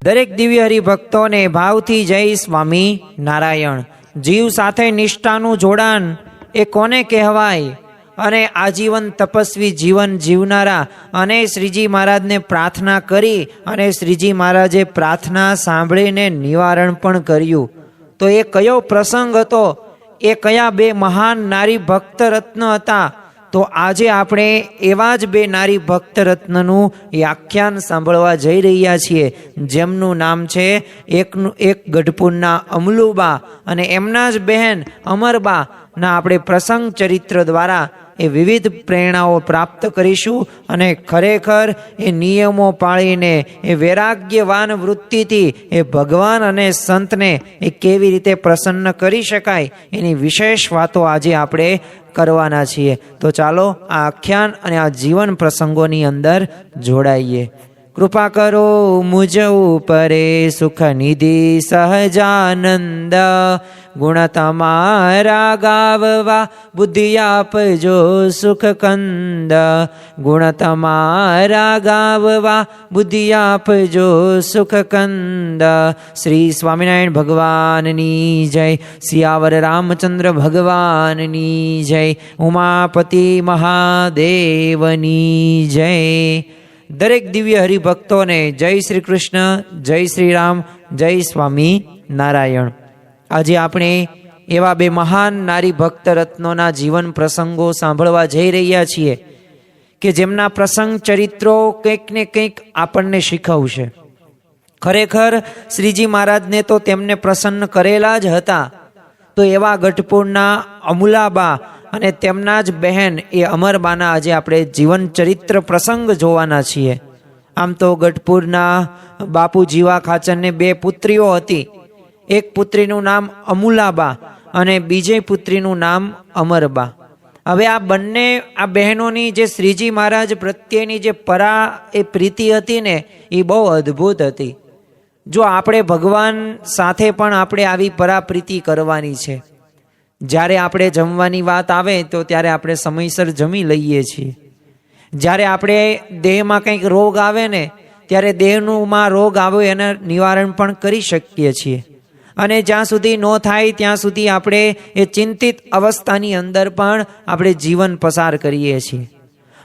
દરેક દિવ્ય હરિભક્તોને ભાવથી જય સ્વામી નારાયણ। જીવ સાથે નિષ્ઠાનું જોડાણ એ કોને કહેવાય અને આજીવન તપસ્વી જીવન જીવનારા અને શ્રીજી મહારાજને પ્રાર્થના કરી અને શ્રીજી મહારાજે પ્રાર્થના સાંભળીને નિવારણ પણ કર્યું। તો એ કયો પ્રસંગ હતો? એ કયા બે મહાન નારી ભક્ત રત્ન હતા? તો આજે આપણે એવા જ બે નારી ભક્ત રત્નનું વ્યાખ્યાન સાંભળવા જઈ રહ્યા છીએ, જેમનું નામ છે એક ગઢપુરના અમલુબા અને એમના જ બહેન અમરબા ના આપણે પ્રસંગ ચરિત્ર દ્વારા એ વિવિધ પ્રેરણાઓ પ્રાપ્ત કરીશું અને ખરેખર એ નિયમો પાળીને એ વૈરાગ્યવાન વૃત્તિથી એ ભગવાન અને સંતને એ કેવી રીતે પ્રસન્ન કરી શકાય એની વિશેષ વાતો આજે આપણે કરવાના છીએ। તો ચાલો આ આખ્યાન અને આ જીવન પ્રસંગોની અંદર જોડાઈએ। કૃપા કરો મુજ ઉપરે સુખ નિધિ સહજાનંદ, ગુણ તમારા ગાવવા બુદ્ધિ આપજો સુખ કંદ, ગુણ તમારા ગાવવા બુદ્ધિ આપજો સુખ કંદ। શ્રી સ્વામિનારાયણ ભગવાનની જય, સિયાવર રામચંદ્ર ભગવાનની જય, ઉમાપતિ મહાદેવની જય। દરેક દિવ્ય હરિભક્તોને જય શ્રી કૃષ્ણ, જય શ્રી રામ, જય સ્વામી નારાયણ। આજે આપણે એવા બે મહાન નારી ભક્ત રત્નોના જીવન પ્રસંગો સાંભળવા જઈ રહ્યા છીએ કે જેમના પ્રસંગ ચરિત્રો કંઈક ને કંઈક આપણને શીખવશે। ખરેખર શ્રીજી મહારાજને તો તેમને પ્રસન્ન કરેલા જ હતા। તો એવા ગઢપુરના અમુલાબા અને તેમના જ બહેન એ અમરબાના આજે આપણે જીવન ચરિત્ર પ્રસંગ જોવાના છીએ। આમ તો ગઢપુરના બાપુ જીવા ખાચરને બે પુત્રીઓ હતી। એક પુત્રીનું નામ અમુલાબા અને બીજી પુત્રીનું નામ અમરબા। હવે આ બંને આ બહેનોની જે શ્રીજી મહારાજ પ્રત્યેની જે પરા એ પ્રીતિ હતી ને એ બહુ અદ્ભુત હતી। જો આપણે ભગવાન સાથે પણ આપણે આવી પરા પ્રીતિ કરવાની છે। જ્યારે આપણે જમવાની વાત આવે તો ત્યારે આપણે સમયસર જમી લઈએ છીએ। જ્યારે આપણે દેહમાં કંઈક રોગ આવે ને ત્યારે દેહમાં રોગ આવે એના નિવારણ પણ કરી શકીએ છીએ। અને જ્યાં સુધી ન થાય ત્યાં સુધી આપણે એ ચિંતિત અવસ્થાની અંદર પણ આપણે જીવન પસાર કરીએ છીએ।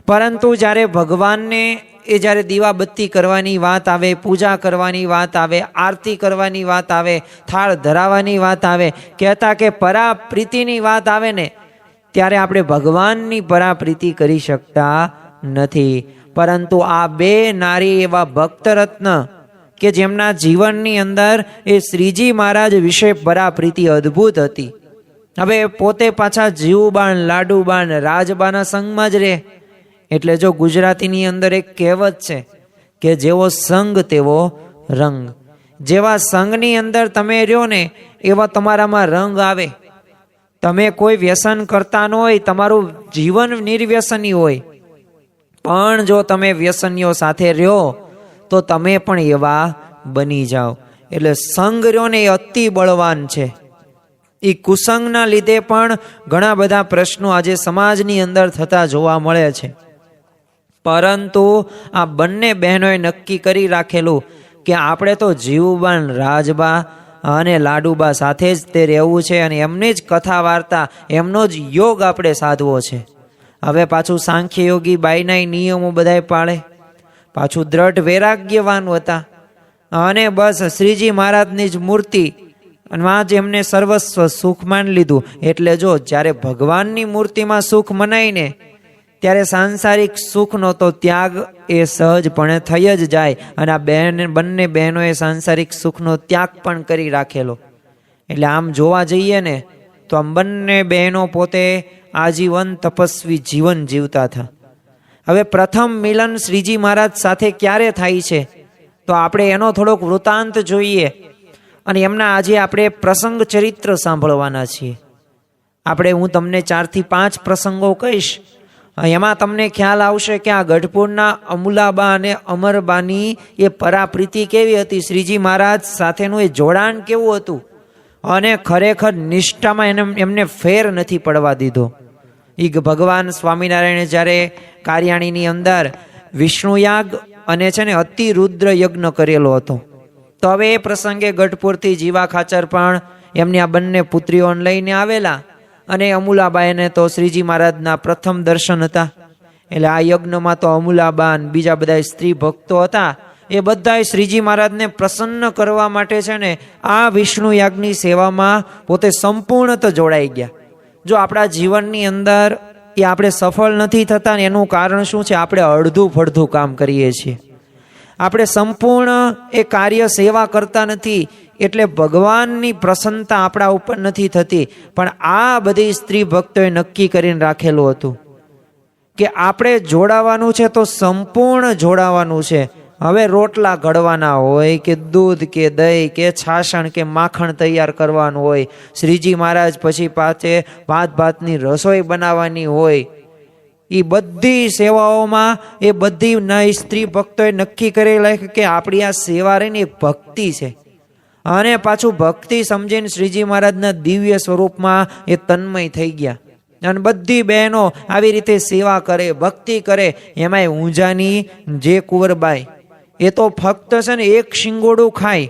પરંતુ જ્યારે ભગવાનને એ જ્યારે દીવાબત્તી કરવાની વાત આવે, પૂજા કરવાની વાત આવે, આરતી કરવાની વાત આવે, થાળ ધરાવવાની વાત આવે, કહેતા કે પરા પ્રીતિની વાત આવે ને ત્યારે આપણે ભગવાનની પરા પ્રીતિ કરી શકતા નથી। પરંતુ આ બે નારી એવા ભક્ત રત્ન કે જેમના જીવનની અંદર એ શ્રીજી મહારાજ વિશે પરા પ્રીતિ અદ્ભુત હતી। હવે પોતે પાછા જીવબાન, લાડુબાન, રાજબાના સંગમાં જ રહે। એટલે જો ગુજરાતીની અંદર એક કહેવત છે કે જેવો સંગ તેવો રંગ। જેવા સંગની અંદર તમે રહ્યો ને એવા તમારામાં રંગ આવે। તમે કોઈ વ્યસન કરતા ન હોય, તમારું જીવન નિર્વ્યસની હોય, પણ જો તમે વ્યસનીઓ સાથે રહ્યો તો તમે પણ એવા બની જાઓ। એટલે સંગ રહ્યો ને એ અતિ બળવાન છે। એ કુસંગના લીધે પણ ઘણા બધા પ્રશ્નો આજે સમાજની અંદર થતા જોવા મળે છે। પરંતુ આ બંને બહેનોએ નક્કી કરી રાખેલું કે આપણે તો જીવબાન, રાજબા અને લાડુબા સાથે જ તે રહેવું છે અને એમની જ કથા વાર્તા, એમનો જ યોગ આપણે સાધવો છે। હવે પાછું સાંખ્ય યોગી બાઈના નિયમો બધાય પાળે, પાછું દ્રઢ વૈરાગ્યવાન હતા અને બસ શ્રીજી મહારાજની જ મૂર્તિ અને માં જ એમને સર્વસ્વ સુખ માની લીધું। એટલે જો જ્યારે ભગવાનની મૂર્તિમાં સુખ મનાઈને ત્યારે સાંસારિક સુખનો તો ત્યાગ એ સહજપણે થઈ જ જાય અને આ બંને બહેનોએ સાંસારિક સુખનો ત્યાગ પણ કરી રાખેલો। એટલે આમ જોવા જઈએ ને તો આમ બંને બહેનો પોતે આજીવન તપસ્વી જીવન જીવતા હતા। હવે પ્રથમ મિલન શ્રીજી મહારાજ સાથે ક્યારે થાય છે તો આપણે એનો થોડોક વૃત્તાંત જોઈએ અને એમના આજે આપણે પ્રસંગ ચરિત્ર સાંભળવાના છીએ। હું તમને 4 થી 5 પ્રસંગો કહીશ। એમાં તમને ખ્યાલ આવશે કે આ ગઢપુરના અમુલાબા અને અમરબાની એ પરાપ્રીતિ કેવી હતી, શ્રીજી મહારાજ સાથેનું એ જોડાણ કેવું હતું અને ખરેખર નિષ્ઠામાં એમને ફેર નથી પડવા દીધો। એ ભગવાન સ્વામિનારાયણે જ્યારે કાર્યાણીની અંદર વિષ્ણુયાગ અને છે ને અતિ રુદ્ર યજ્ઞ કરેલો હતો તો હવે એ પ્રસંગે ગઢપુરથી જીવા ખાચર પણ એમની આ બંને પુત્રીઓને લઈને આવેલા, અને અમુલાબાઈને તો શ્રીજી મહારાજના પ્રથમ દર્શન હતા. એટલે આ યજ્ઞમાં તો અમુલાબા અને બીજા બધા સ્ત્રી ભક્તો હતા, એ બધાએ શ્રીજી મહારાજને પ્રસન્ન કરવા માટે છે ને આ વિષ્ણુ યાગની સેવામાં પોતે સંપૂર્ણત જોડાઈ ગયા. જો આપણા જીવનની અંદર એ આપણે સફળ નથી થતા ને એનું કારણ શું છે? આપણે અડધું ફડધું કામ કરીએ છીએ, આપણે સંપૂર્ણ એ કાર્ય સેવા કરતા નથી, એટલે ભગવાનની પ્રસન્નતા આપણા ઉપર નથી થતી. પણ આ બધી સ્ત્રી ભક્તોએ નક્કી કરીને રાખેલું હતું કે આપણે જોડાવાનું છે તો સંપૂર્ણ જોડાવાનું છે. હવે રોટલા ઘડવાના હોય કે દૂધ કે દહીં કે છાશણ કે માખણ તૈયાર કરવાનું હોય, શ્રીજી મહારાજ પછી પાછે ભાતની રસોઈ બનાવવાની હોય, એ બધી સેવાઓમાં એ બધી સ્ત્રી ભક્તોએ નક્કી કરેલા કે આપણી આ સેવા રહીને એક ભક્તિ છે. અને પાછું ભક્તિ સમજીને શ્રીજી મહારાજના દિવ્ય સ્વરૂપમાં એ તન્મય થઈ ગયા. અને બધી બહેનો આવી રીતે સેવા કરે, ભક્તિ કરે. એમાંય ઊંઝાની જે કુંવરબાઈ, એ તો ફક્ત છે ને એક શિંગોડું ખાય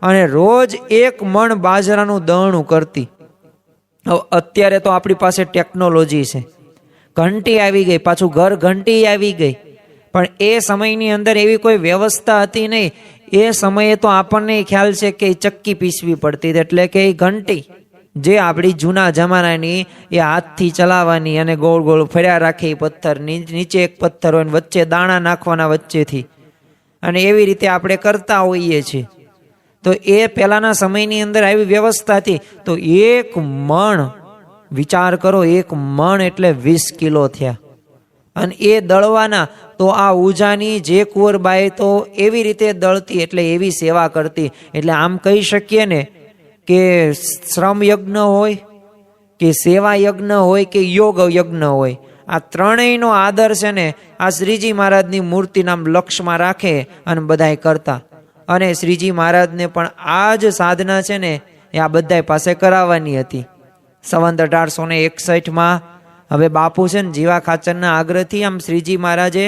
અને રોજ 1 મણ બાજરાનું દળણું કરતી. અત્યારે તો આપણી પાસે ટેકનોલોજી છે, ઘંટી આવી ગઈ, પાછું ઘર ઘંટી આવી ગઈ, પણ એ સમયની અંદર એવી કોઈ વ્યવસ્થા હતી નહીં. એ સમયે તો આપણને ખ્યાલ છે કે ચક્કી પીસવી પડતી, એટલે કે એ ઘંટી જે આપણી જૂના જમાનાની એ હાથથી ચલાવવાની અને ગોળ ગોળ ફર્યા રાખે પથ્થર, નીચે એક પથ્થર હોય, વચ્ચે દાણા નાખવાના વચ્ચેથી, અને એવી રીતે આપણે કરતા હોઈએ છીએ. તો એ પહેલાના સમયની અંદર આવી વ્યવસ્થા હતી. તો 1 મણ, વિચાર કરો, 1 મણ એટલે 20 કિલો થયા, અને એ દળવાના. તો આ ઊંઝાની જે કુંવરબાઈ તો એવી રીતે દળતી, એટલે એવી સેવા કરતી. એટલે આમ કહી શકીએ ને કે શ્રમ યજ્ઞ હોય કે સેવા યજ્ઞ હોય કે યોગ યજ્ઞ હોય, આ ત્રણેયનો આદર છે ને આ શ્રીજી મહારાજની મૂર્તિના લક્ષમાં રાખે અને બધાય કરતા. અને શ્રીજી મહારાજને પણ આ જ સાધના છે ને એ આ બધા પાસે કરાવવાની હતી. સંવંત 1861માં હવે બાપુ છે ને જીવા ખાચરના આગ્રહથી આમ શ્રીજી મહારાજે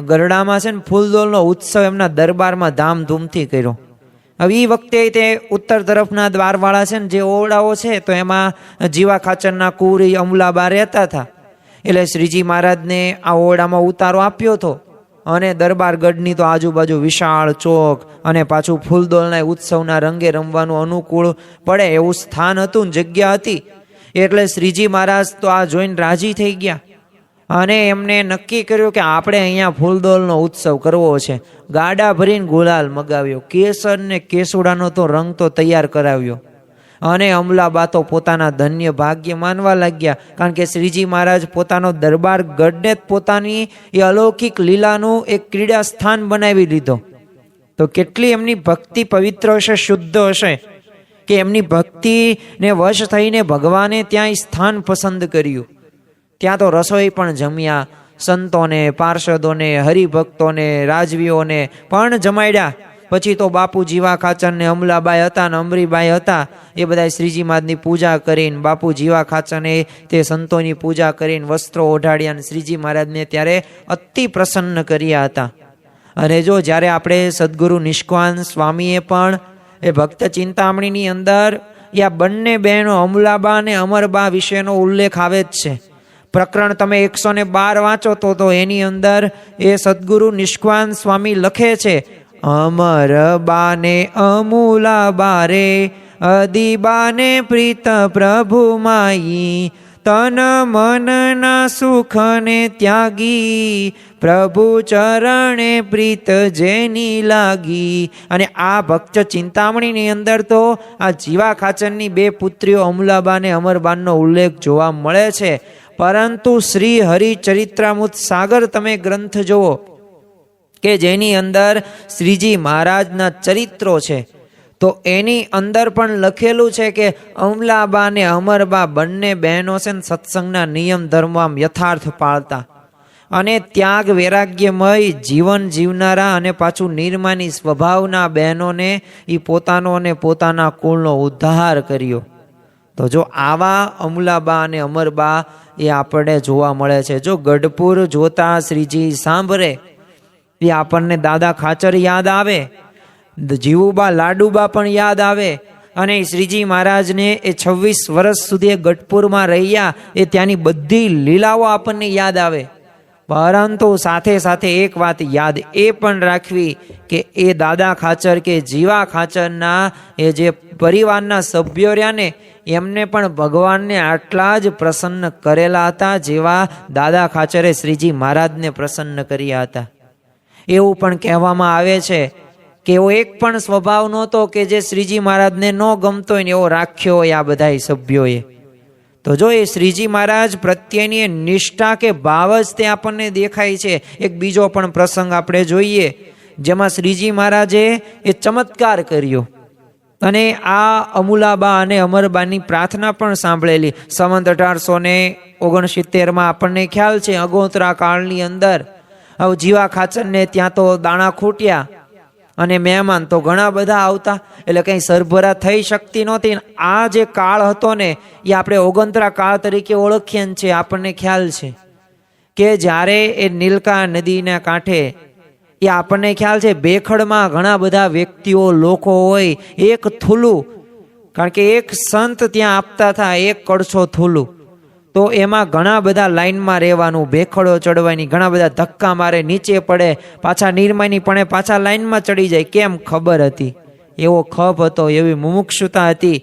ગરડામાં છે ને ફૂલદોલનો ઉત્સવ એમના દરબારમાં ધામધૂમથી કર્યો. હવે એ વખતે તે ઉત્તર તરફના દ્વારવાળા છે ને જે ઓરડાઓ છે, તો એમાં જીવા ખાચરના કુંવરી અમુલાબા રહેતા હતા. એટલે શ્રીજી મહારાજને આ ઓરડામાં ઉતારો આપ્યો હતો, અને દરબારગઢની તો આજુબાજુ વિશાળ ચોક અને પાછું ફૂલદોલના ઉત્સવના રંગે રમવાનું અનુકૂળ પડે એવું સ્થાન હતું, જગ્યા હતી. એટલે શ્રીજી મહારાજ તો આ જોઈને રાજી થઈ ગયા અને એમને નક્કી કર્યું કે આપણે અહીંયા ફૂલદોલનો ઉત્સવ કરવો છે. ગાડા ભરીને ગુલાલ મગાવ્યો, કેસર ને કેસુડાનો તો રંગ તો તૈયાર કરાવ્યો. અને અમલાબા તો પોતાના ધન્ય ભાગ્ય માનવા લાગ્યા, કારણ કે શ્રીજી મહારાજ પોતાનો દરબાર ગઢને જ પોતાની એ અલૌકિક લીલાનું એક ક્રીડા સ્થાન બનાવી લીધો. તો કેટલી એમની ભક્તિ પવિત્ર હશે, શુદ્ધ હશે, કે એમની ભક્તિને વશ થઈને ભગવાને ત્યાં સ્થાન પસંદ કર્યું. ત્યાં તો રસોઈ પણ જમ્યા, સંતોને, પાર્ષદોને, હરિભક્તોને, રાજવીઓને પણ જમાડ્યા. પછી તો બાપુ જીવા ખાચર ને અમલાબાઈ હતા ને અમરીબાઈ હતા, એ બધા શ્રીજી મહારાજની પૂજા કરીને, બાપુ જીવા ખાચરને તે સંતોની પૂજા કરીને વસ્ત્રો ઓઢાડ્યા અને શ્રીજી મહારાજને ત્યારે અતિ પ્રસન્ન કર્યા હતા. અને જો જ્યારે આપણે સદગુરુ નિષ્કાન સ્વામીએ પણ એ ભક્ત ચિંતામણીની અંદર આ બંને બહેનો અમલાબા અને અમરબા વિશેનો ઉલ્લેખ આવે જ છે. પ્રકરણ તમે 112 વાંચો તો એની અંદર એ સદગુરુ નિષ્કાન સ્વામી લખે છે, અમરબાને અમુલાબા રે અદિબાને પ્રીત પ્રભુ માઈ, તન મનના સુખને ત્યાગી, પ્રભુ ચરણે પ્રીત જેની લાગી. અને આ ભક્ત ચિંતામણીની અંદર તો આ જીવા ખાચરની 2 પુત્રીઓ અમુલાબા અને અમરબાનો ઉલ્લેખ જોવા મળે છે. પરંતુ શ્રી હરિચરિત્રામૃત સાગર તમે ગ્રંથ જુઓ કે જેની અંદર શ્રીજી મહારાજના ચરિત્રો છે, તો એની અંદર પણ લખેલું છે કે અમલાબા અને અમરબા બંને બહેનો છે ને સત્સંગના નિયમ ધર્મ યથાર્થ પાળતા અને ત્યાગ વૈરાગ્યમય જીવન જીવનારા અને પાછું નિર્માની સ્વભાવના બહેનોને એ પોતાનો અને પોતાના કુળનો ઉદ્ધાર કર્યો. તો જો આવા અમલાબા અને અમરબા એ આપણે જોવા મળે છે. જો ગઢપુર જોતા શ્રીજી સાંભળે એ આપણને દાદા ખાચર યાદ આવે. જીવુબા લાડુબા પણ યાદ આવે. અને શ્રીજી મહારાજને એ 26 વર્ષ સુધી ગઢપુરમાં રહ્યા, એ ત્યાંની બધી લીલાઓ આપણને યાદ આવે. પરંતુ સાથે સાથે એક વાત યાદ એ પણ રાખવી કે એ દાદા ખાચર કે જીવા ખાચરના એ જે પરિવારના સભ્યો રહ્યા ને, એમને પણ ભગવાનને આટલા જ પ્રસન્ન કરેલા હતા જેવા દાદા ખાચરે શ્રીજી મહારાજને પ્રસન્ન કર્યા હતા. એવું પણ કહેવામાં આવે છે કે એવો એક પણ સ્વભાવ નહોતો કે જે શ્રીજી મહારાજને ન ગમતો હોય ને એવો રાખ્યો હોય આ બધા સભ્યોએ. તો જો એ શ્રીજી મહારાજ પ્રત્યેની નિષ્ઠા કે ભાવ જ તે આપણને દેખાય છે. એક બીજો પણ પ્રસંગ આપણે જોઈએ જેમાં શ્રીજી મહારાજે એ ચમત્કાર કર્યો અને આ અમુલાબા અને અમરબાની પ્રાર્થના પણ સાંભળેલી. સંવત 1869 આપણને ખ્યાલ છે, અગોતરા કાળની અંદર હવે જીવા ખાચરને ત્યાં તો દાણા ખૂટ્યા અને મહેમાન તો ઘણા બધા આવતા, એટલે કંઈ સરભરા થઈ શકતી નહોતી. આ જે કાળ હતો ને એ આપણે ઓગંતરા કાળ તરીકે ઓળખીએ છીએ. આપણને ખ્યાલ છે કે જ્યારે એ નીલકા નદીના કાંઠે એ આપણને ખ્યાલ છે ભેખડમાં ઘણા બધા વ્યક્તિઓ લોકો હોય, એક થૂલું, કારણ કે એક સંત ત્યાં આપતા હતા એક કળશો થૂલું, તો એમાં ઘણા બધા લાઈનમાં રહેવાનું, ભેખડો ચડવાની, ઘણા બધા ધક્કા મારે, નીચે પડે, પાછા નિર્માની પણ પાછા લાઈનમાં ચડી જાય. કેમ? ખબર હતી. એવો ખપ હતો, એવી મુમુક્ષુતા હતી.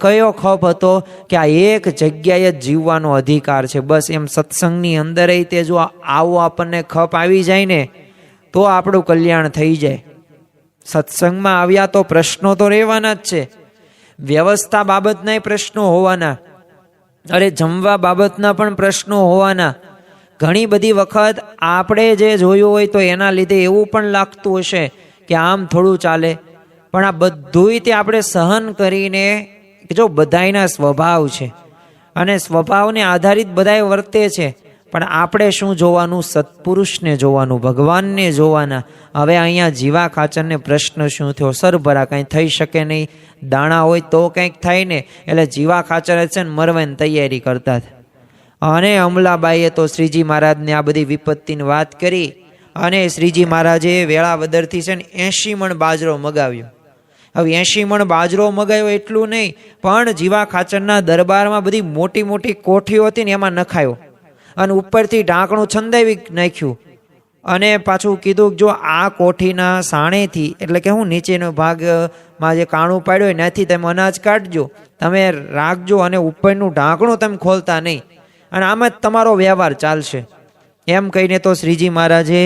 કયો ખપ હતો કે આ એક જગ્યાએ જ જીવવાનો અધિકાર છે, બસ. એમ સત્સંગની અંદર તે જો આવો આપણને ખપ આવી જાય ને તો આપણું કલ્યાણ થઈ જાય. સત્સંગમાં આવ્યા તો પ્રશ્નો તો રહેવાના જ છે, વ્યવસ્થા બાબતના પ્રશ્નો હોવાના, અરે જમવા બાબતના પણ પ્રશ્નો હોવાના. ઘણી બધી વખત આપણે જે જોયું હોય તો એના લીધે એવું પણ લાગતું હશે કે આમ થોડું ચાલે, પણ આ બધુંય તે આપણે સહન કરીને, જો બધાયના સ્વભાવ છે અને સ્વભાવને આધારિત બધાય વર્તે છે, પણ આપણે શું જોવાનું? સત્પુરુષને જોવાનું, ભગવાનને જોવાના. હવે અહીંયા જીવા ખાચરને પ્રશ્ન શું થયો? સરભરા કંઈ થઈ શકે નહીં, દાણા હોય તો કંઈક થાય ને. એટલે જીવા ખાચર છે ને મરવાની તૈયારી કરતા હતા. અને અમલાબાઈએ તો શ્રીજી મહારાજને આ બધી વિપત્તિની વાત કરી અને શ્રીજી મહારાજે વેળાવદરથી છે ને 80 મણ બાજરો મગાવ્યો. હવે 80 મણ બાજરો મગાવ્યો એટલું નહીં, પણ જીવા ખાચરના દરબારમાં બધી મોટી મોટી કોઠીઓ હતી ને એમાં નખાયો અને ઉપરથી ઢાંકણું છંદાવી નાખ્યું અને પાછું કીધું જો આ કોઠીના સાણેથી, એટલે કે હું નીચેનો ભાગમાં જે કાણું પાડ્યું હોય ત્યાંથી તમે અનાજ કાઢજો, તમે રાખજો અને ઉપરનું ઢાંકણું તમે ખોલતા નહીં, અને આમ જ તમારો વ્યવહાર ચાલશે. એમ કહીને તો શ્રીજી મહારાજે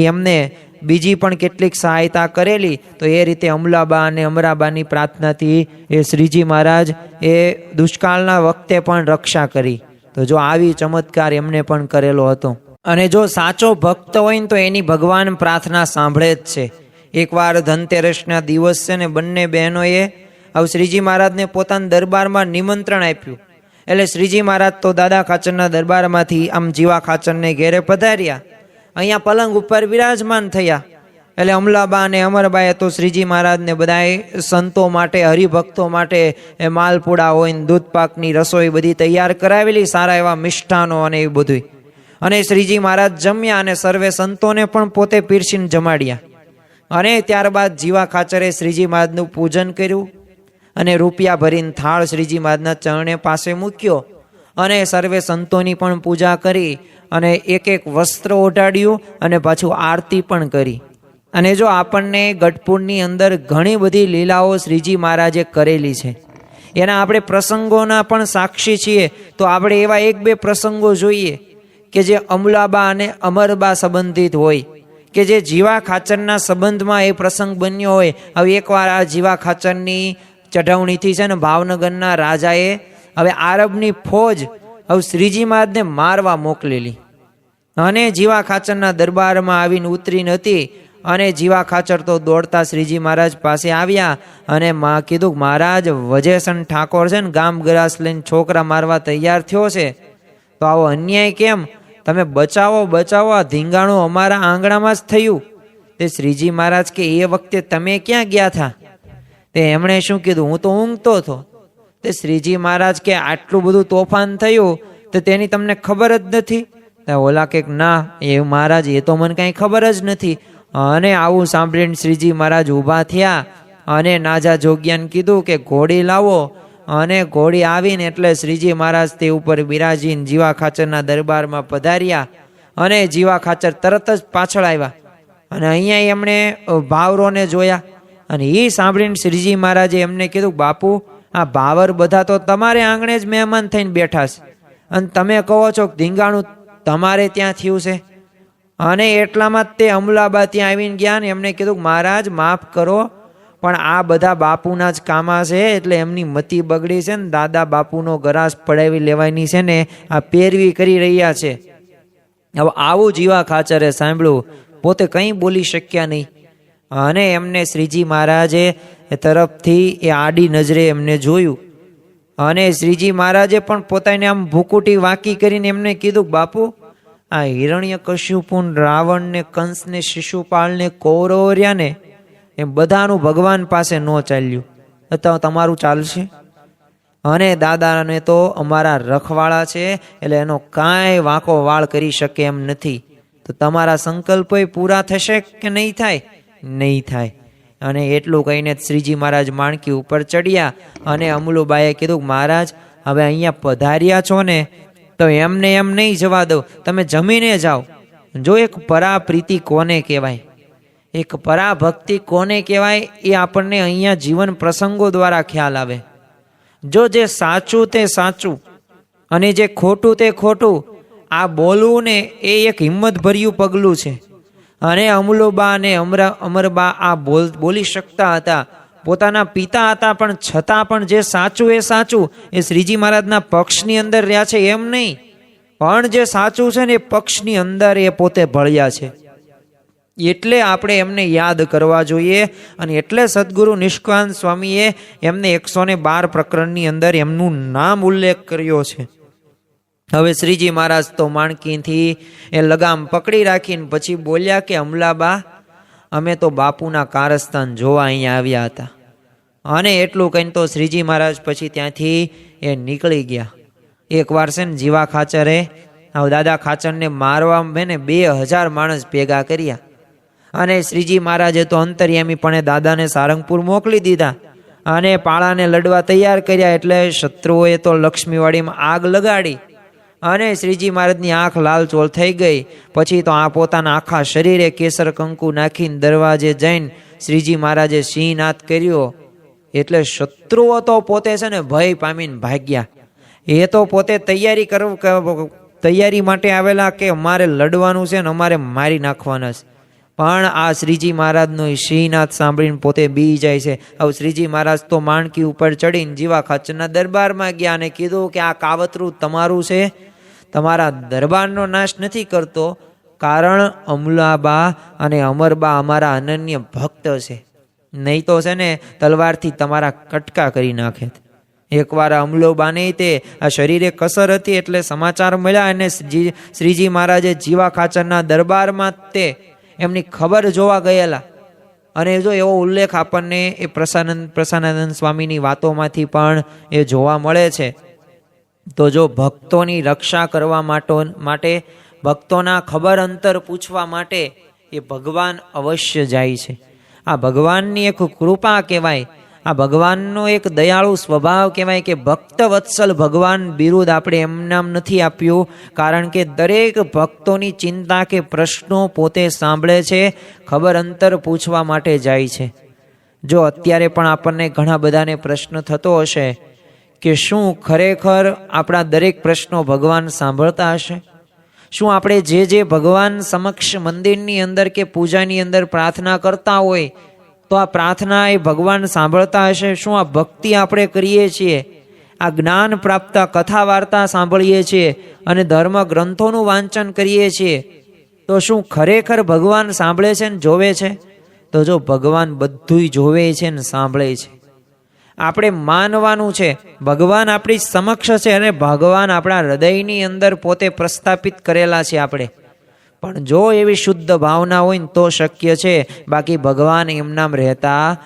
એમને બીજી પણ કેટલીક સહાયતા કરેલી. તો એ રીતે અમલાબા અને અમરાબાની પ્રાર્થનાથી એ શ્રીજી મહારાજ એ દુષ્કાળના વખતે પણ રક્ષા કરી. તો જો આવી ચમત્કાર એમને પણ કરેલો હતો. અને જો સાચો ભક્ત હોય ને તો એની ભગવાન પ્રાર્થના સાંભળે જ છે. એકવાર ધનતેરસના દિવસ છે ને બંને બહેનોએ હવે શ્રીજી મહારાજને પોતાના દરબારમાં નિમંત્રણ આપ્યું. એટલે શ્રીજી મહારાજ તો દાદા ખાચરના દરબારમાંથી આમ જીવા ખાચરને ઘેરે પધાર્યા, અહીંયા પલંગ ઉપર વિરાજમાન થયા. એટલે અમલાબા અને અમરબાએ તો શ્રીજી મહારાજને બધાએ સંતો માટે, હરિભક્તો માટે માલપુડા હોય ને દૂધ પાકની રસોઈ બધી તૈયાર કરાવેલી, સારા એવા મિષ્ઠાનો અને એવું બધું. અને શ્રીજી મહારાજ જમ્યા અને સર્વે સંતોને પણ પોતે પીરસીને જમાડ્યા. અને ત્યારબાદ જીવા ખાચરે શ્રીજી મહારાજનું પૂજન કર્યું અને રૂપિયા ભરીને થાળ શ્રીજી મહારાજના ચરણે પાસે મૂક્યો અને સર્વે સંતોની પણ પૂજા કરી અને એક એક વસ્ત્ર ઓઢાડ્યું અને પાછું આરતી પણ કરી. અને જો આપણને ગઢપુરની અંદર ઘણી બધી લીલાઓ શ્રીજી મહારાજે કરેલી છે, એના આપણે પ્રસંગોના પણ સાક્ષી છીએ. તો આપણે એવા 1-2 પ્રસંગો જોઈએ કે જે અમલાબા અને અમરબા સંબંધિત હોય, કે જે જીવા ખાચરના સંબંધમાં એ પ્રસંગ બન્યો હોય. હવે એકવાર આ જીવા ખાચરની ચઢવણીથી છે ને ભાવનગરના રાજાએ હવે આરબની ફોજ હવે શ્રીજી મહારાજને મારવા મોકલેલી અને જીવા ખાચરના દરબારમાં આવીને ઉતરી નથી. અને જીવા ખાચર તો દોડતા શ્રીજી મહારાજ પાસે આવ્યા અને કીધું મહારાજ વજેસન ઠાકોર છે ને ગામ ગરાસ લઈને છોકરા મારવા તૈયાર થયો છે, તો આવો અન્યાય કેમ? તમે બચાવો બચાવો, આ ધીંગાણું અમારા આંગણામાં જ થયું. તે શ્રીજી મહારાજ કે એ વખતે તમે ક્યાં ગયા હતા? તે એમણે શું કીધું? હું તો ઊંઘતો હતો. તે શ્રીજી મહારાજ કે આટલું બધું તોફાન થયું તો તેની તમને ખબર જ નથી? ઓલા કે ના એ મહારાજ એ તો મને કાંઈ ખબર જ નથી. અને આવું સાંભળીને શ્રીજી મહારાજ ઊભા થયા અને નાજા જોગ્યાને કીધું કે ઘોડી લાવો. અને ઘોડી આવીને એટલે શ્રીજી મહારાજ તે ઉપર બિરાજીને જીવા ખાચરના દરબારમાં પધાર્યા. અને જીવા ખાચર તરત જ પાછળ આવ્યા અને અહીંયા એમણે ભાવરોને જોયા. અને એ સાંભળીને શ્રીજી મહારાજે એમને કીધું, બાપુ આ ભાવર બધા તો તમારે આંગણે જ મહેમાન થઈને બેઠા છે અને તમે કહો છો કે ધીંગાણું તમારે ત્યાં થયું છે. અને એટલામાં જ તે અમલાબા ત્યાં આવીને ગયા ને એમને કીધું, મહારાજ માફ કરો, પણ આ બધા બાપુના જ કામા છે એટલે એમની મતિ બગડી છે ને દાદા બાપુનો ગરાસ પડાવી લેવાની છે ને આ પેરવી કરી રહ્યા છે. હવે આવું જીવા ખાચરે સાંભળ્યું, પોતે કંઈ બોલી શક્યા નહીં. અને એમને શ્રીજી મહારાજે તરફથી એ આડી નજરે એમને જોયું. અને શ્રીજી મહારાજે પણ પોતાને આમ ભૂકુટી વાંકી કરીને એમને કીધું, બાપુ આ હિરણ્યકશ્યપુ, રાવણ ને કંસ ને શિશુપાળ ને કૌરવ રહ્યા ને એ બધાનું ભગવાન પાસે ન ચાલ્યું, તો તમારું ચાલશે? અને દાદાને તો અમારા રખવાળા છે એટલે એનો કાંઈ વાંકો વાળ કરી શકે એમ નથી. તો તમારા સંકલ્પો પૂરા થશે કે નહીં થાય? નહીં થાય. અને એટલું કહીને શ્રીજી મહારાજ માણકી ઉપર ચડ્યા. અને અમલુબાઈએ કીધું, મહારાજ હવે અહીંયા પધાર્યા છો ને તો એમને એમ નહીં જવા દો, તમે જમીને જાઓ. જો એક પરાપ્રીતિ કોને કહેવાય, એક પરાભક્તિ કોને કહેવાય એ આપણને અહીંયા જીવન પ્રસંગો દ્વારા ખ્યાલ આવે. જો જે સાચું તે સાચું અને જે ખોટું તે ખોટું આ બોલવું ને એ એક હિંમતભર્યું પગલું છે. અને અમલુબા અને અમરબા આ બોલી શકતા હતા, પોતાના પિતા હતા, પણ છતાં પણ જે સાચું એ સાચું એ શ્રીજી મહારાજના પક્ષની અંદર રહ્યા છે એમ નહીં, પણ જે સાચું છે ને એ પક્ષની અંદર એ પોતે ભળ્યા છે. એટલે આપણે એમને યાદ કરવા જોઈએ. અને એટલે સદગુરુ નિષ્કાંત સ્વામીએ એમને 112 પ્રકરણની અંદર એમનું નામ ઉલ્લેખ કર્યો છે. હવે શ્રીજી મહારાજ તો માણકીથી એ લગામ પકડી રાખીને પછી બોલ્યા કે અમલાબા, અમે તો બાપુના કારસ્તાન જોવા અહીંયા આવ્યા હતા. અને એટલું કહીને તો શ્રીજી મહારાજ પછી ત્યાંથી એ નીકળી ગયા. એકવાર છે ને જીવા ખાચરે દાદા ખાચરને મારવા ને 2000 માણસ ભેગા કર્યા. અને શ્રીજી મહારાજે તો અંતર્યામીપણે દાદાને સારંગપુર મોકલી દીધા અને પાળાને લડવા તૈયાર કર્યા. એટલે શત્રુઓએ તો લક્ષ્મીવાડીમાં આગ લગાડી અને શ્રીજી મહારાજની આંખ લાલચોળ થઈ ગઈ. પછી તો આ પોતાના આખા શરીરે કેસર કંકુ નાખીને દરવાજે જઈને શ્રીજી મહારાજે સિંહનાદ કર્યો. એટલે શત્રુઓ તો પોતે છે ને ભય પામીને ભાગ્યા. એ તો પોતે તૈયારી માટે આવેલા કે અમારે લડવાનું છે ને અમારે મારી નાખવાના છે. પણ આ શ્રીજી મહારાજનો સિંહનાદ સાંભળીને પોતે બી જાય છે. હવે શ્રીજી મહારાજ તો માણકી ઉપર ચડીને જીવા ખાચરના દરબારમાં ગયા અને કીધું કે આ કાવતરું તમારું છે, તમારા દરબારનો નાશ નથી કરતો, કારણ અમલાબા અને અમરબા અમારા અનન્ય ભક્ત છે, નહીં તો છે ને તલવારથી તમારા કટકા કરી નાખે. એકવાર અમલોબાને તે આ શરીરે કસર હતી એટલે સમાચાર મળ્યા અને શ્રીજી મહારાજે જીવા ખાચરના દરબારમાં તે એમની ખબર જોવા ગયેલા. અને જો એવો ઉલ્લેખ આપણને એ પ્રસાનાનંદ સ્વામીની વાતોમાંથી પણ એ જોવા મળે છે. તો જો ભક્તોની રક્ષા કરવા માટે ભક્તોના ખબર અંતર પૂછવા માટે એ ભગવાન અવશ્ય જાય છે. આ ભગવાનની એક કૃપા કહેવાય, આ ભગવાનનો એક દયાળુ સ્વભાવ કહેવાય કે ભક્ત વત્સલ ભગવાન બિરુદ આપણે એમનામ નથી આપ્યું, કારણ કે દરેક ભક્તોની ચિંતા કે પ્રશ્નો પોતે સાંભળે છે, ખબર અંતર પૂછવા માટે જાય છે. જો અત્યારે પણ આપણને ઘણા બધાને પ્રશ્ન થતો હશે કે શું ખરેખર આપણા દરેક પ્રશ્નો ભગવાન સાંભળતા હશે? શું આપણે જે ભગવાન સમક્ષ મંદિરની અંદર કે પૂજાની અંદર પ્રાર્થના કરતા હોય તો આ પ્રાર્થના એ ભગવાન સાંભળતા હશે? શું આ ભક્તિ આપણે કરીએ છીએ, આ જ્ઞાન પ્રાપ્ત કથા વાર્તા સાંભળીએ છીએ અને ધર્મ ગ્રંથોનું વાંચન કરીએ છીએ, તો શું ખરેખર ભગવાન સાંભળે છે ને જોવે છે? તો જો ભગવાન બધુંય જોવે છે ને સાંભળે છે. આપણે માનવાનું છે ભગવાન આપણી સમક્ષ છે અને ભગવાન આપણા હૃદયની અંદર પોતે પ્રસ્થાપિત કરેલા છે આપણે. પણ જો એવી શુદ્ધ ભાવના હોય ને તો શક્ય છે, બાકી ભગવાન એમનામ રહેતા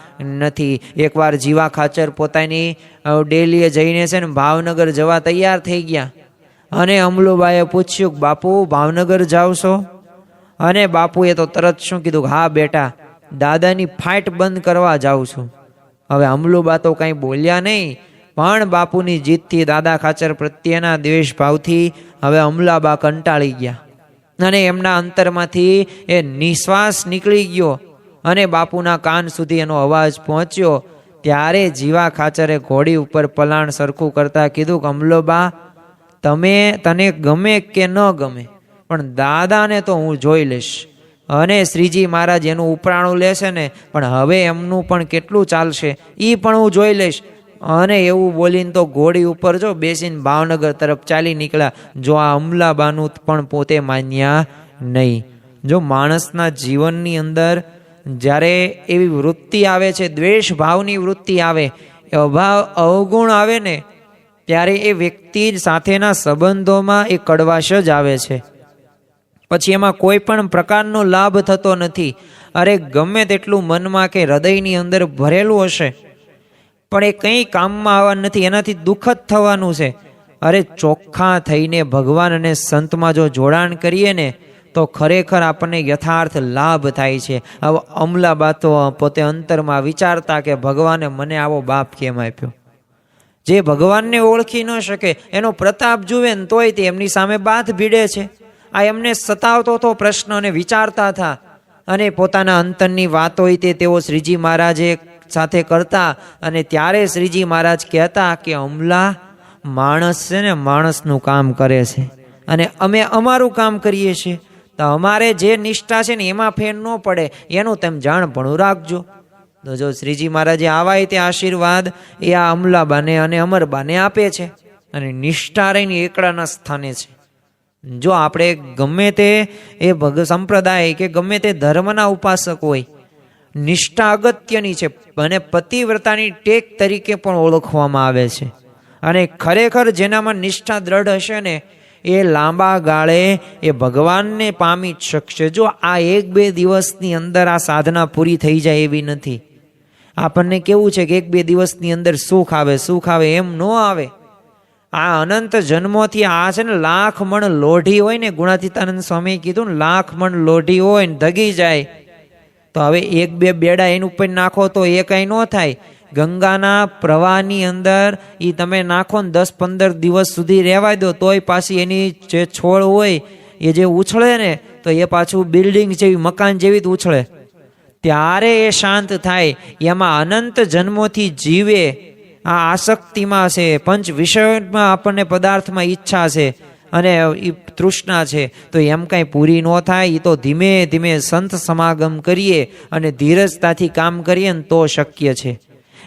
નથી. એકવાર જીવા ખાચર પોતાની ડેલીએ જઈને છે ને ભાવનગર જવા તૈયાર થઈ ગયા અને અમલુબાઈએ પૂછ્યું, બાપુ ભાવનગર જાવ છો? અને બાપુએ તો તરત શું કીધું કે હા બેટા, દાદાની ફાઇટ બંધ કરવા જાઉં છું. હવે અમલુબા તો કંઈ બોલ્યા નહીં, પણ બાપુની જીતથી, દાદા ખાચર પ્રત્યેના દ્વેષ ભાવથી હવે અમલાબા કંટાળી ગયા અને એમના અંતરમાંથી એ નિશ્વાસ નીકળી ગયો અને બાપુના કાન સુધી એનો અવાજ પહોંચ્યો. ત્યારે જીવા ખાચરે ઘોડી ઉપર પલાણ સરખું કરતા કીધું કે અમલોબા, તને ગમે કે ન ગમે, પણ દાદાને તો હું જોઈ લઈશ. અને શ્રીજી મહારાજ એનું ઉપરાણું લેશે ને, પણ હવે એમનું પણ કેટલું ચાલશે એ પણ હું જોઈ લઈશ. અને એવું બોલીને તો ઘોડી ઉપર જો બેસીને ભાવનગર તરફ ચાલી નીકળ્યા. જો આ અમલાબાનું પણ પોતે માન્યા નહીં. જો માણસના જીવનની અંદર જ્યારે એવી વૃત્તિ આવે છે, દ્વેષ ભાવની વૃત્તિ આવે, અભાવ અવગુણ આવે ને, ત્યારે એ વ્યક્તિ સાથેના સંબંધોમાં એ કડવાશ જ આવે છે. પછી એમાં કોઈ પણ પ્રકારનો લાભ થતો નથી. અરે ગમે તેટલું મનમાં કે હૃદયની અંદર ભરેલું હશે, પણ એ કંઈ કામમાં આવવાનું નથી, એનાથી દુઃખ જ થવાનું છે. અરે ચોખ્ખા થઈને ભગવાન અને સંતમાં જો જોડાણ કરીએ ને, તો ખરેખર આપણને યથાર્થ લાભ થાય છે. હવે અમલાબા તો પોતે અંતરમાં વિચારતા કે ભગવાને મને આવો બાપ કેમ આપ્યો. જે ભગવાનને ઓળખી ન શકે, એનો પ્રતાપ જુએ ને તોય તે એમની સામે બાથ ભીડે છે. આ એમને સતાવતો હતો પ્રશ્ન અને વિચારતા હતા. અને પોતાના અંતરની વાત હોય તે તેઓ શ્રીજી મહારાજે સાથે કરતા. અને ત્યારે શ્રીજી મહારાજ કહેતા કે અમલા, માણસ છે ને માણસનું કામ કરે છે અને અમે અમારું કામ કરીએ છીએ. તો અમારે જે નિષ્ઠા છે ને એમાં ફેર ન પડે, એનું તમે જાણપણું રાખજો. તો જો શ્રીજી મહારાજે આવા તે આશીર્વાદ એ આ અમલાબાને અને અમરબાને આપે છે અને નિષ્ઠા રહીને એકડાના સ્થાને છે. જો આપણે ગમે તે એ સંપ્રદાય કે ગમે તે ધર્મના ઉપાસક હોય, નિષ્ઠા અગત્યની છે અને પતિવ્રતાની ટેક તરીકે પણ ઓળખવામાં આવે છે. અને ખરેખર જેનામાં નિષ્ઠા દ્રઢ હશે ને, એ લાંબા ગાળે એ ભગવાનને પામી જ શકશે. જો આ 1-2 દિવસની અંદર આ સાધના પૂરી થઈ જાય એવી નથી. આપણને કેવું છે કે 1-2 દિવસની અંદર સુખ આવે એમ ન આવે. આ અનંત જન્મોથી આ છે ને લાખ મણ લોઢી હોય ને, ગુણાતીતાનંદ સ્વામીએ કીધું ને, લાખ મણ લોઢી હોય ને ધગી જાય તો હવે 1-2 બેડા એની ઉપર નાખો તો એ કંઈ ન થાય. ગંગાના પ્રવાહની અંદર એ તમે નાખો ને 10-15 દિવસ સુધી રહેવા દો તોય પાછી એની જે છોડ હોય એ જે ઉછળે ને, તો એ પાછું બિલ્ડિંગ જેવી, મકાન જેવી જ ઉછળે. ત્યારે એ શાંત થાય. એમાં અનંત જન્મોથી જીવે આ આસક્તિમાં છે, પંચ વિષયોમાં આપણને પદાર્થમાં ઈચ્છા છે અને એ તૃષ્ણા છે, તો એમ કાંઈ પૂરી ન થાય. એ તો ધીમે ધીમે સંત સમાગમ કરીએ અને ધીરજતાથી કામ કરીએ ને તો શક્ય છે.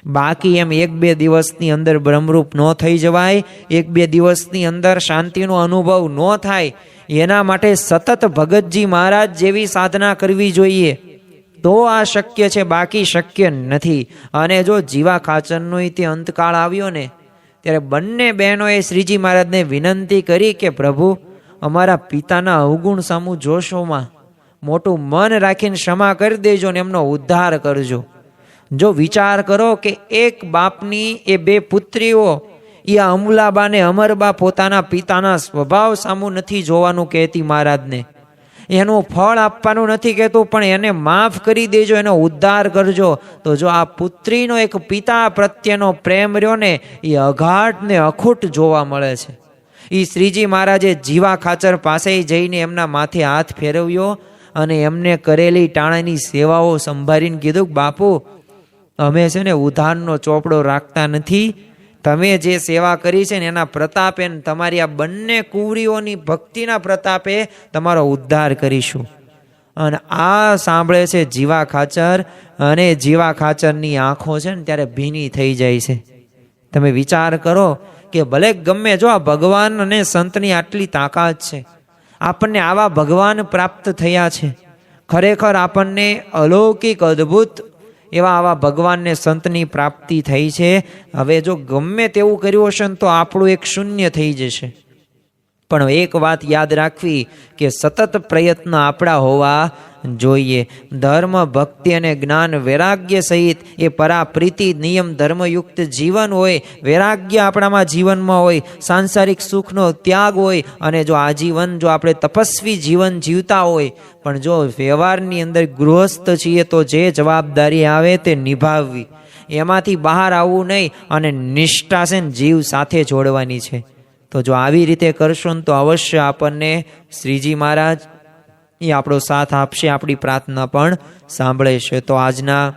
બાકી એમ 1-2 દિવસની અંદર બ્રહ્મરૂપ ન થઈ જવાય, 1-2 દિવસની અંદર શાંતિનો અનુભવ ન થાય. એના માટે સતત ભગતજી મહારાજ જેવી સાધના કરવી જોઈએ, તો આ શક્ય છે, બાકી શક્ય નથી. અને જો જીવા ખાચરનો તે અંતકાળ આવ્યો ને, ત્યારે બંને બહેનોએ શ્રીજી મહારાજને વિનંતી કરી કે પ્રભુ, અમારા પિતાના અવગુણ સામુ જોશોમાં મોટું મન રાખીને ક્ષમા કરી દેજો ને એમનો ઉદ્ધાર કરજો. જો વિચાર કરો કે એક બાપની એ 2 પુત્રીઓ, એ અમલાબા ને અમરબા પોતાના પિતાના સ્વભાવ સામુ નથી જોવાનું કહેતી મહારાજને, એનું ફળ આપવાનું નથી કહેતું, પણ એને માફ કરી દેજો, એનો ઉદ્ધાર કરજો. તો જો આ પુત્રીનો એક પિતા પ્રત્યેનો પ્રેમ રહ્યો ને, એ અઘાટ ને અખૂટ જોવા મળે છે. એ શ્રીજી મહારાજે જીવા ખાચર પાસે જઈને એમના માથે હાથ ફેરવ્યો અને એમને કરેલી ટાણાની સેવાઓ સંભાળીને કીધું, બાપુ અમે છે ને ઉધારનો ચોપડો રાખતા નથી, તમે જે સેવા કરી છે ને એના પ્રતાપે, તમારી આ બંને કુંવરીઓની ભક્તિના પ્રતાપે તમારો ઉદ્ધાર કરીશું. અને આ સાંભળે છે જીવા ખાચર, અને જીવા ખાચરની આંખો છે ને ત્યારે ભીની થઈ જાય છે. તમે વિચાર કરો કે ભલે ગમે, જો આ ભગવાન અને સંતની આટલી તાકાત છે, આપણને આવા ભગવાન પ્રાપ્ત થયા છે, ખરેખર આપણને અલૌકિક અદ્ભુત એવા આવા ભગવાનને સંતની પ્રાપ્તિ થઈ છે. હવે જો ગમે તેવું કર્યું હશે ને તો આપણું એક શૂન્ય થઈ જશે. પણ એક વાત યાદ રાખવી કે સતત પ્રયત્ન આપણા હોવા જોઈએ. ધર્મ, ભક્તિ અને જ્ઞાન વૈરાગ્ય સહિત એ પરાપ્રીતિ નિયમ ધર્મયુક્ત જીવન હોય, વૈરાગ્ય આપણામાં જીવનમાં હોય, સાંસારિક સુખનો ત્યાગ હોય, અને જો આજીવન જો આપણે તપસ્વી જીવન જીવતા હોય, પણ જો વ્યવહારની અંદર ગૃહસ્થ છીએ તો જે જવાબદારી આવે તે નિભાવવી, એમાંથી બહાર આવવું નહીં, અને નિષ્ઠા છે ને જીવ સાથે જોડવાની છે. તો જો આવી રીતે કરશો ને તો અવશ્ય આપણને શ્રીજી મહારાજ એ આપણો સાથ આપશે, આપણી પ્રાર્થના પણ સાંભળે છે. તો આજના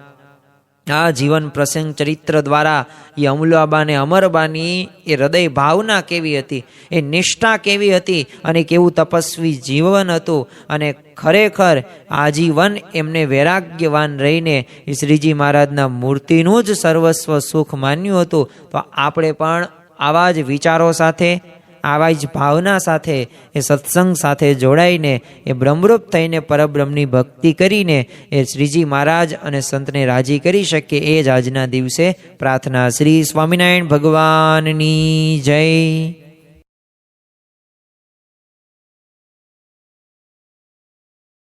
આ જીવન પ્રસંગ ચરિત્ર દ્વારા એ અમૂલ્યાબા અને અમરબાની એ હૃદય ભાવના કેવી હતી, એ નિષ્ઠા કેવી હતી, અને કેવું તપસ્વી જીવન હતું, અને ખરેખર આજીવન એમને વૈરાગ્યવાન રહીને એ શ્રીજી મહારાજના મૂર્તિનું જ સર્વસ્વ સુખ માન્યું હતું. તો આપણે પણ આવા જ વિચારો સાથે, આવા જ ભાવના સાથે, એ સત્સંગ સાથે જોડાઈને એ બ્રહ્મરૂપ થઈને પરબ્રહ્મની ભક્તિ કરીને એ શ્રીજી મહારાજ અને સંતને રાજી કરી શકીએ, એ જ આજના દિવસે પ્રાર્થના. શ્રી સ્વામિનારાયણ ભગવાનની જય.